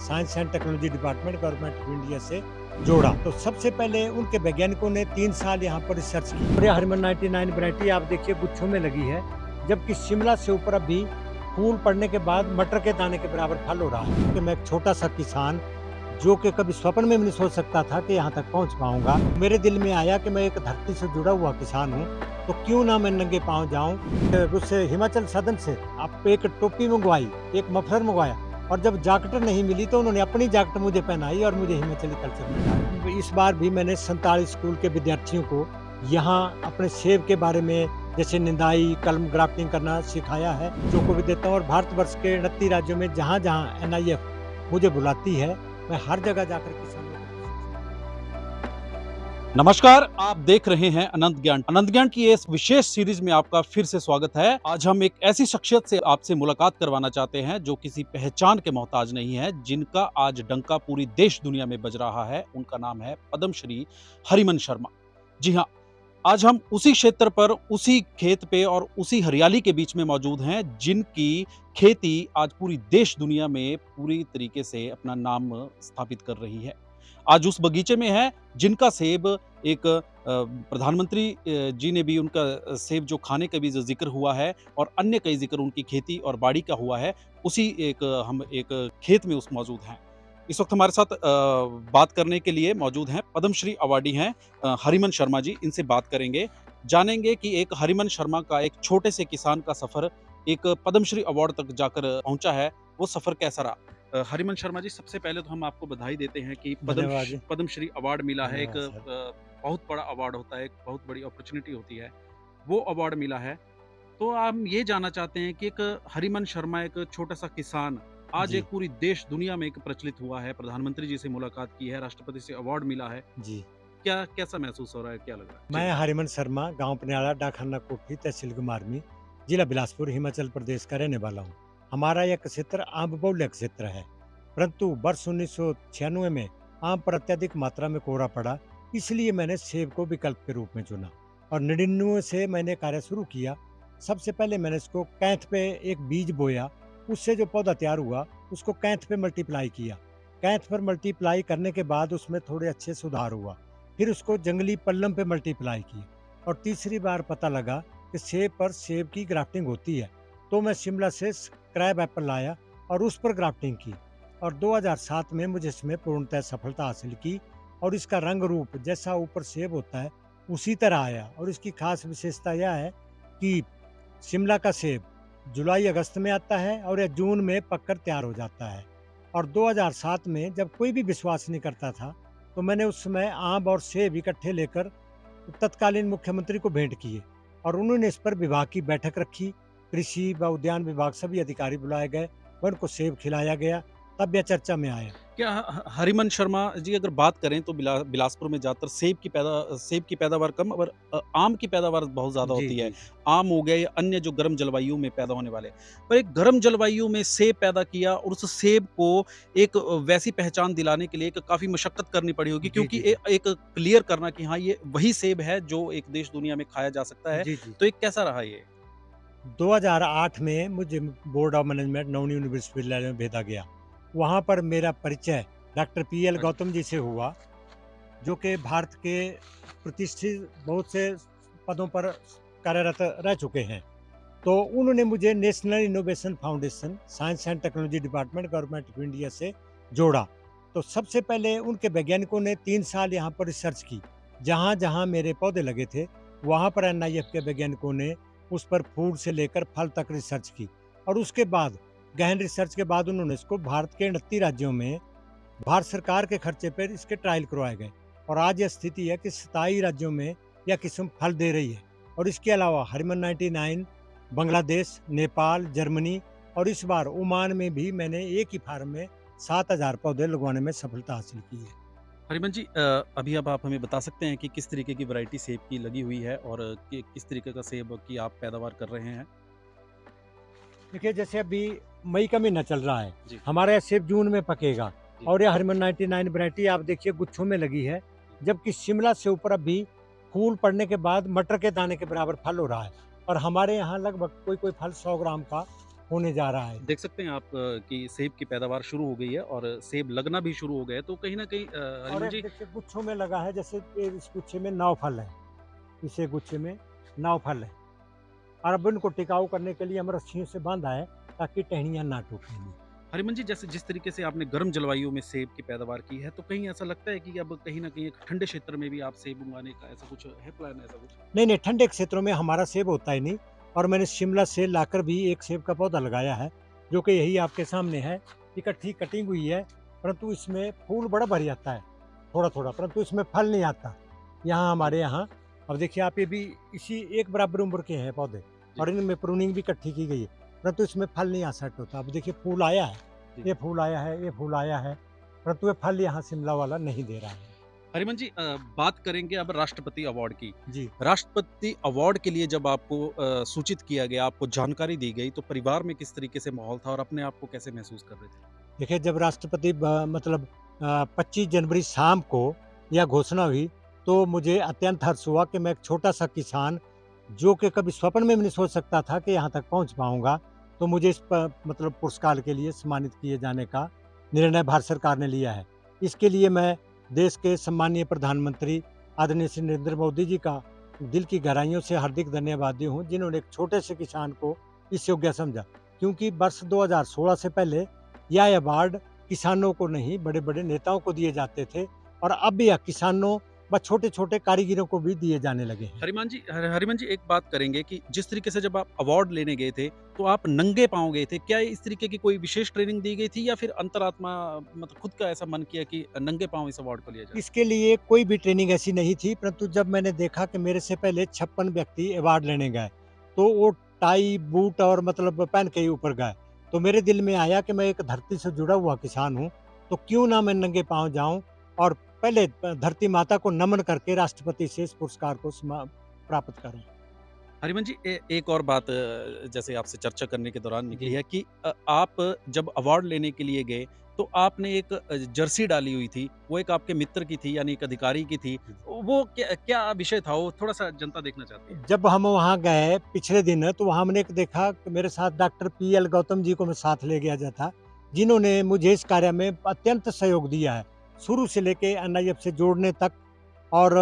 Science and technology department government of India से जोड़ा। तो सबसे पहले उनके वैज्ञानिकों ने 3 साल यहाँ पर रिसर्च की। और ये हरिमन 99 वैरायटी आप देखिए गुच्छों में लगी है, जबकि शिमला से ऊपर अभी फूल पड़ने के बाद मटर के दाने के बराबर फल हो रहा है। कि मैं एक छोटा सा किसान जो कि कभी स्वप्न में भी नहीं सोच सकता था कि यहाँ तक पहुँच पाऊंगा, मेरे दिल में आया कि मैं एक धरती से जुड़ा हुआ किसान हूँ, तो क्यों ना मैं नंगे पाँव जाऊँ। उस हिमाचल सदन से आप एक टोपी मंगवाई, एक मफलर मंगवाया, और जब जैकेट नहीं मिली तो उन्होंने अपनी जैकेट मुझे पहनाई और मुझे हिमाचली कल्चर में डाला। इस बार भी मैंने 47 स्कूल के विद्यार्थियों को यहाँ अपने सेब के बारे में, जैसे निंदाई, कलम ग्राफ्टिंग करना सिखाया है, जो को भी देता हूँ। और भारतवर्ष के 29 राज्यों में जहाँ जहाँ NIF मुझे बुलाती है, मैं हर जगह जाकर किसानों को। नमस्कार, आप देख रहे हैं अनंत ज्ञान। अनंत ज्ञान की इस विशेष सीरीज में आपका फिर से स्वागत है। आज हम एक ऐसी शख्सियत से आपसे मुलाकात करवाना चाहते हैं जो किसी पहचान के मोहताज नहीं है, जिनका आज डंका पूरी देश दुनिया में बज रहा है। उनका नाम है पद्मश्री हरिमन शर्मा। जी हाँ, आज हम उसी क्षेत्र पर, उसी खेत पे और उसी हरियाली के बीच में मौजूद हैं, जिनकी खेती आज पूरी देश दुनिया में पूरी तरीके से अपना नाम स्थापित कर रही है। आज उस बगीचे में है जिनका सेब एक प्रधानमंत्री जी ने भी उनका सेब जो खाने का भी जो जिक्र हुआ है, और अन्य कई जिक्र उनकी खेती और बाड़ी का हुआ है, उसी हम एक खेत में उस मौजूद हैं। इस वक्त हमारे साथ बात करने के लिए मौजूद हैं पद्मश्री अवार्डी हैं हरिमन शर्मा जी। इनसे बात करेंगे, जानेंगे कि एक हरिमन शर्मा का, एक छोटे से किसान का सफर एक पद्मश्री अवार्ड तक जाकर पहुंचा है, वो सफर कैसा रहा। हरिमन शर्मा जी, सबसे पहले तो हम आपको बधाई देते हैं कि धन्यवाद जी। पद्मश्री अवार्ड मिला है। एक धन्यवाद सर। बहुत बड़ा अवार्ड होता है, एक बहुत बड़ी अपॉर्चुनिटी होती है, वो अवार्ड मिला है। तो हम ये जानना चाहते हैं कि एक हरिमन शर्मा, एक छोटा सा किसान, आज जी, एक पूरी देश दुनिया में एक प्रचलित हुआ है, प्रधानमंत्री जी से मुलाकात की है, राष्ट्रपति से अवार्ड मिला है। जी। क्या कैसा महसूस हो रहा है, क्या लग रहा है जी? मैं हरिमन शर्मा, गाँव पनियाला, डाकखाना कोठी, तहसील गुमारमी, जिला बिलासपुर, हिमाचल प्रदेश का रहने वाला हूँ। हमारा यह क्षेत्र आम बहुल्य क्षेत्र है, परंतु वर्ष 1996 में आम पर अत्यधिक मात्रा में कोहरा पड़ा, इसलिए मैंने सेब को विकल्प के रूप में चुना और 99 से मैंने कार्य शुरू किया। सबसे पहले मैंने इसको कैंथ पे एक बीज बोया, उससे जो पौधा तैयार हुआ उसको कैंथ पे मल्टीप्लाई किया। कैंथ पर मल्टीप्लाई करने के बाद उसमें थोड़े अच्छे सुधार हुआ, फिर उसको जंगली पल्लम पे मल्टीप्लाई की, और तीसरी बार पता लगा कि सेब पर सेब की ग्राफ्टिंग होती है, तो मैं शिमला से क्रैब एप्पल लाया और उस पर ग्राफ्टिंग की, और 2007 में मुझे इसमें पूर्णतः सफलता हासिल की, और इसका रंग रूप जैसा ऊपर सेब होता है उसी तरह आया। और इसकी खास विशेषता यह है कि शिमला का सेब जुलाई अगस्त में आता है और यह जून में पककर तैयार हो जाता है। और 2007 में जब कोई भी विश्वास नहीं करता था, तो मैंने उस समय आम और सेब इकट्ठे लेकर तत्कालीन मुख्यमंत्री को भेंट किए, और उन्होंने इस पर विभाग की बैठक रखी। कृषि व उद्यान विभाग सभी अधिकारी बुलाए गए, उनको सेब खिलाया गया, तब यह चर्चा में आया। क्या हरिमन शर्मा जी, अगर बात करें तो बिलासपुर में ज़्यादातर सेब की पैदावार कम और आम की पैदावार बहुत ज़्यादा जी, होती है। जी। आम हो गए या अन्य जो गर्म जलवायु में पैदा होने वाले। पर एक गर्म जलवायु में सेब पैदा किया, और उस सेब को एक वैसी पहचान दिलाने के लिए एक काफ़ी मशक्कत करनी पड़ी होगी, जी, क्योंकि जी, जी। एक क्लियर करना कि हाँ, ये वही सेब है जो एक देश दुनिया में खाया जा सकता है। जी, जी। तो एक कैसा रहा ये? 2008 में मुझे बोर्ड ऑफ मैनेजमेंट नवनियुक्त विश्वविद्यालय में भेजा गया। वहाँ पर मेरा परिचय डॉक्टर PL अच्छा। गौतम जी से हुआ, जो कि भारत के प्रतिष्ठित बहुत से पदों पर कार्यरत रह चुके हैं। तो उन्होंने मुझे national innovation foundation, science and technology department government of India से जोड़ा। तो सबसे पहले उनके वैज्ञानिकों ने 3 साल यहाँ पर रिसर्च की। जहाँ जहाँ मेरे पौधे लगे थे, वहाँ पर NIF के वैज्ञानिकों ने उस पर फूल से लेकर फल तक रिसर्च की, और उसके बाद गहन रिसर्च के बाद उन्होंने इसको भारत के 29 राज्यों में भारत सरकार के खर्चे पर इसके ट्रायल करवाए गए, और आज यह स्थिति है कि 27 राज्यों में यह किस्म फल दे रही है। और इसके अलावा हरिमन 99 बांग्लादेश, नेपाल, जर्मनी और इस बार ओमान में भी मैंने एक ही फार्म में 7000 पौधे लगवाने में सफलता हासिल की है। हरिमन जी, अभी अब आप हमें बता सकते हैं कि किस तरीके की वैरायटी सेब की लगी हुई है, और किस तरीके का सेब की आप पैदावार कर रहे हैं? देखिए, जैसे अभी मई का महीना चल रहा है, जी। हमारा यह सेब जून में पकेगा, जी। और यह हरिमन 99 वैरायटी आप देखिए गुच्छों में लगी है, जबकि शिमला से ऊपर अभी फूल पड़ने के बाद मटर के दाने के बराबर फल हो रहा है। और हमारे यहाँ लगभग कोई कोई फल 100 ग्राम का होने जा रहा है। देख सकते हैं आप कि सेब की पैदावार शुरू हो गई है और सेब लगना भी शुरू हो गए हैं। तो कहीं न कहीं और हरिमन एक जी। देखिए गुच्छों में लगा है, जैसे ये इस गुच्छे में 9 फल है, इसे गुच्छे में 9 फल है। और अब इनको टिकाऊ करने के लिए हम रस्सियों से बाँधा है ताकि टहनियाँ ना टूटेंगी। हरिमन जी, जैसे जिस तरीके से आपने गर्म जलवायु में सेब की पैदावार की है, तो कहीं ऐसा लगता है कि अब कहीं न कहीं एक ठंडे क्षेत्र में भी आप सेब उगाने का ऐसा कुछ है प्लान ऐसा कुछ? नहीं, नहीं, ठंडे क्षेत्रों में हमारा सेब होता ही नहीं। और मैंने शिमला से लाकर भी एक सेब का पौधा लगाया है, जो कि यही आपके सामने है। इकट्ठी कटिंग हुई है, परंतु इसमें फूल बड़ा भर जाता है, थोड़ा-थोड़ा, परंतु इसमें फल नहीं आता। यहाँ जी, हमारे यहाँ अब देखिए आप, ये भी इसी एक बराबर उम्र के हैं पौधे, जी, और इनमें प्रूनिंग भी इकट्ठी की गई है, परंतु इसमें फल नहीं आ सेट होता। अब देखिए फूल आया है, जी। ये फूल आया है, ये फूल आया है, परंतु ये फल यहाँ शिमला वाला नहीं दे रहा है। हरिमन जी, बात करेंगे अब राष्ट्रपति अवार्ड की। जी। राष्ट्रपति अवार्ड के लिए जब आपको सूचित किया गया, आपको जानकारी दी गई, तो परिवार में किस तरीके से माहौल था और अपने आप को कैसे महसूस कर रहे थे? देखिए जब राष्ट्रपति मतलब 25 जनवरी शाम को यह घोषणा हुई, तो मुझे अत्यंत हर्ष हुआ कि मैं एक छोटा सा किसान, जो कि कभी स्वप्न में भी नहीं सोच सकता था कि यहाँ तक पहुँच पाऊँगा, तो मुझे इस मतलब पुरस्कार के लिए सम्मानित किए जाने का निर्णय भारत सरकार ने लिया है। इसके लिए मैं देश के सम्मानीय प्रधानमंत्री आदरणीय श्री नरेंद्र मोदी जी का दिल की गहराइयों से हार्दिक धन्यवादी हूँ, जिन्होंने एक छोटे से किसान को इस योग्य समझा। क्योंकि वर्ष 2016 से पहले यह अवार्ड किसानों को नहीं, बड़े-बड़े नेताओं को दिए जाते थे, और अब यह किसानों व छोटे-छोटे कारीगरों को भी दिए जाने लगे हैं। हरिमन जी, एक बात करेंगे कि जिस तरीके से जब आप अवार्ड लेने गए थे, तो आप नंगे पाँव गए थे। क्या इस तरीके की कोई विशेष ट्रेनिंग दी गई थी या फिर अंतरात्मा मतलब खुद का ऐसा मन किया कि नंगे पाँव इस अवार्ड को लिया जाए? इसके लिए कोई भी ट्रेनिंग ऐसी नहीं थी, परंतु जब मैंने देखा कि मेरे से पहले 56 व्यक्ति अवार्ड लेने गए, तो वो टाई, बूट और मतलब पहन के ही ऊपर गए। तो मेरे दिल में आया कि मैं एक धरती से जुड़ा हुआ किसान हूँ, तो क्यों ना मैं नंगे पाँव जाऊँ और पहले धरती माता को नमन करके राष्ट्रपति से इस पुरस्कार को प्राप्त करूँ। हरिमन जी, एक और बात जैसे आपसे चर्चा करने के दौरान निकली जी। है कि आप जब अवार्ड लेने के लिए गए, तो आपने एक जर्सी डाली हुई थी, वो एक आपके मित्र की थी यानी एक अधिकारी की थी। वो क्या क्या विषय था? वो थोड़ा-सा जनता देखना चाहती है। जब हम वहाँ गए पिछले दिन, तो वहाँ हमने एक देखा कि मेरे साथ डॉक्टर पीएल गौतम जी को मैं साथ ले गया जा था, जिन्होंने मुझे इस कार्य में अत्यंत सहयोग दिया है, शुरू से लेके एनआईएफ से जोड़ने तक और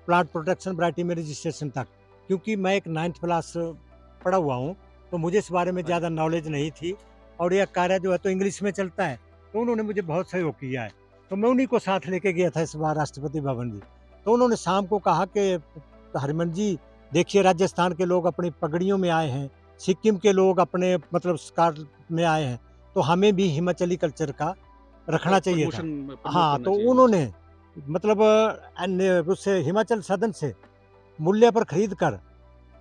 प्लांट प्रोटेक्शन वैरायटी में रजिस्ट्रेशन तक। क्योंकि मैं एक 9th क्लास पढ़ा हुआ हूँ, तो मुझे इस बारे में ज़्यादा नॉलेज नहीं थी, और यह कार्य जो है तो इंग्लिश में चलता है, तो उन्होंने मुझे बहुत सहयोग किया है। तो मैं उन्हीं को साथ लेके गया था इस बार राष्ट्रपति भवन भी। तो उन्होंने शाम को कहा कि हरमन जी, देखिए राजस्थान के लोग अपनी पगड़ियों में आए हैं, सिक्किम के लोग अपने मतलब स्कार्फ में आए हैं, तो हमें भी हिमाचली कल्चर का रखना चाहिए था। प्रमोट हाँ, करना तो चाहिए। उन्होंने मतलब उससे हिमाचल सदन से मूल्य पर खरीद कर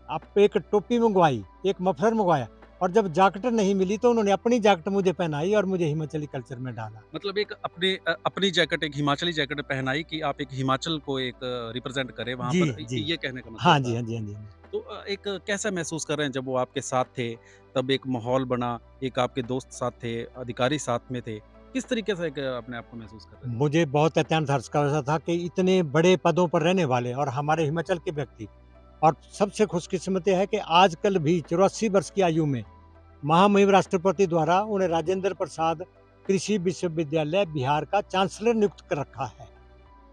आप एक टोपी मंगवाई, एक मफलर मंगवाया, और जब जैकेट नहीं मिली तो उन्होंने अपनी जैकेट मुझे पहनाई और मुझे हिमाचली कल्चर में डाला। मतलब एक अपनी जैकेट, एक हिमाचली जैकेट पहनाई कि आप एक हिमाचल को एक रिप्रेज़ेंट करें वहाँ जी, पर, जी। ये कहने का मतलब हाँ था जी, हाँ आपका। जी, हाँ जी, हाँ जी। तो एक कैसा महसूस कर रहे हैं जब वो आपके साथ थे, तब एक माहौल बना, एक आपके दोस्त साथ थे, अधिकारी साथ में थे। किस तरीके से एक अपने आप को महसूस कर रहे थे? मुझे बहुत अत्यंत हर्ष का विषय था कि इतने बड़े पदों पर रहने वाले और हमारे हिमाचल के व्यक्ति, और सबसे खुशकिस्मती है कि आजकल भी 84 वर्ष की आयु में महामहिम राष्ट्रपति द्वारा उन्हें राजेंद्र प्रसाद कृषि विश्वविद्यालय बिहार का चांसलर नियुक्त कर रखा है।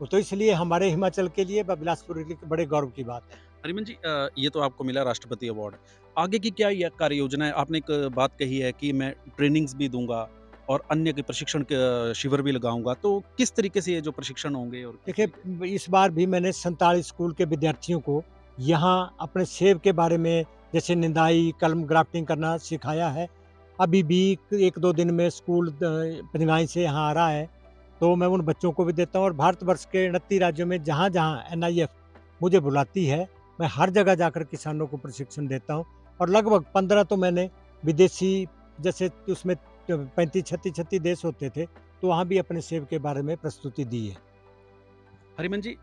वो तो इसलिए हमारे हिमाचल के लिए व बिलासपुर के लिए बड़े गौरव की बात है। हरिमन जी, ये तो आपको मिला राष्ट्रपति अवार्ड। आगे की क्या ये कार्य योजना है? आपने एक बात कही है कि मैं ट्रेनिंग्स भी दूँगा और अन्य के प्रशिक्षण के शिविर भी लगाऊँगा। तो किस तरीके से ये जो प्रशिक्षण होंगे और किस तरीके से? देखिए, इस बार भी मैंने 47 स्कूल के विद्यार्थियों को यहाँ अपने सेब के बारे में, जैसे निंदाई, कलम ग्राफ्टिंग करना सिखाया है। अभी भी 1-2 दिन में स्कूल पिंगाई से यहाँ आ रहा है, तो मैं उन बच्चों को भी देता हूँ, और भारतवर्ष के 29 राज्यों में जहाँ-जहाँ एनआईएफ मुझे बुलाती है, मैं हर जगह जाकर किसानों को प्रशिक्षण देता हूँ, और लगभग 15 तो मैंने विदेशी, जैसे उसमें 35-36 देश होते थे, तो वहाँ भी अपने सेब के बारे में प्रस्तुति दी है। हरिमन जी,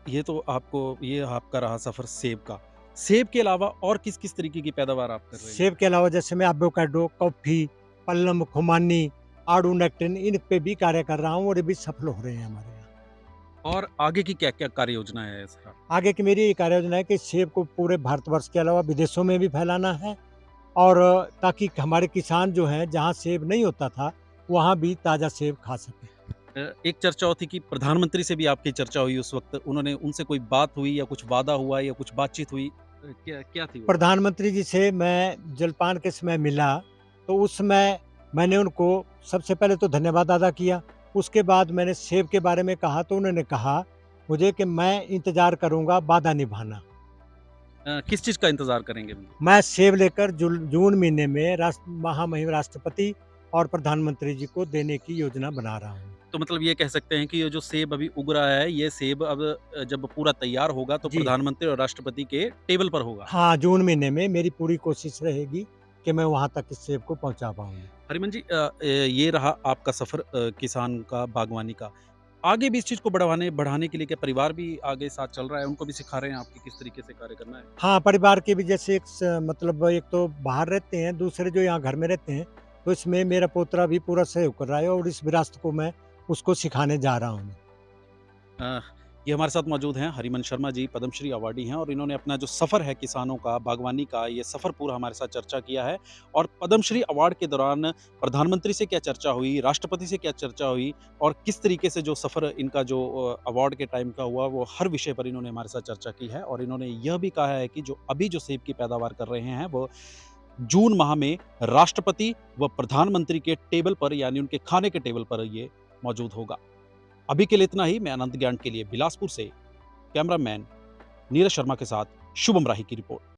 ये आपका रहा सफ़र सेब का। सेब के अलावा और किस-किस तरीके की पैदावार आप कर रहे हैं? सेब के अलावा जैसे मैं एवोकाडो, कॉफ़ी, पल्लम, खुमानी, आड़ू, नेक्टिन, इन पे भी कार्य कर रहा हूँ, और ये भी सफल हो रहे हैं हमारे यहाँ। और आगे की क्या-क्या कार्य योजना है सर? आगे की मेरी ये कार्य योजना है कि सेब को पूरे भारतवर्ष के अलावा विदेशों में भी फैलाना है, और ताकि हमारे किसान जो हैं जहाँ सेब नहीं होता था वहाँ भी ताज़ा सेब खा सकें। एक चर्चा होती कि प्रधानमंत्री से भी आपकी चर्चा हुई उस वक़्त, उन्होंने उनसे कोई बात हुई या कुछ वादा हुआ या कुछ बातचीत हुई? क्या क्या थी वो बात? प्रधानमंत्री जी से मैं जलपान के समय मिला, तो उस समय मैंने उनको सबसे पहले तो धन्यवाद अदा किया। उसके बाद मैंने सेब के बारे में कहा तो उन्होंने कहा मुझे कि मैं इंतज़ार करूँगा वादा निभाना। किस चीज़ का इंतज़ार करेंगे? मैं सेब लेकर जून महीने में महामहिम राष्ट्रपति और प्रधानमंत्री जी को देने की योजना बना रहा हूँ। तो मतलब ये कह सकते हैं कि ये जो सेब अभी उग रहा है, ये सेब अब जब पूरा तैयार होगा तो जी। प्रधानमंत्री और राष्ट्रपति के टेबल पर होगा। हाँ, जून महीने में मेरी पूरी कोशिश रहेगी कि मैं वहाँ तक इस सेब को पहुँचा पाऊँ। हरिमन जी, ये रहा आपका सफ़र किसान का, बागवानी का। आगे भी इस चीज़ को बढ़ाने के लिए क्या परिवार भी आगे साथ चल रहा है? उनको भी सिखा रहे हैं आप कि किस तरीके से कार्य करना है? हाँ, परिवार के भी जैसे मतलब एक तो बाहर रहते हैं, दूसरे जो यहाँ घर में रहते हैं, तो इसमें मेरा पोता भी पूरा सहयोग कर रहा है और इस विरासत को मैं उसको सिखाने जा रहा हूँ। अ, ये हमारे साथ मौजूद हैं हरिमन शर्मा जी, पद्मश्री अवार्डी हैं और इन्होंने अपना जो सफ़र है किसानों का, बागवानी का, ये सफ़र पूरा हमारे साथ चर्चा किया है। और पद्मश्री अवार्ड के दौरान प्रधानमंत्री से क्या चर्चा हुई, राष्ट्रपति से क्या चर्चा हुई और किस तरीके से जो सफ़र इनका जो अवार्ड के टाइम का हुआ, वो हर विषय पर इन्होंने हमारे साथ चर्चा की है। और इन्होंने यह भी कहा है कि जो अभी जो सेब की पैदावार कर रहे हैं, वो जून माह में राष्ट्रपति व प्रधानमंत्री के टेबल पर, यानी उनके खाने के टेबल पर ये मौजूद होगा। अभी के लिए इतना ही। मैं अनंत ज्ञान के लिए बिलासपुर से कैमरामैन नीरज शर्मा के साथ शुभम राही की रिपोर्ट।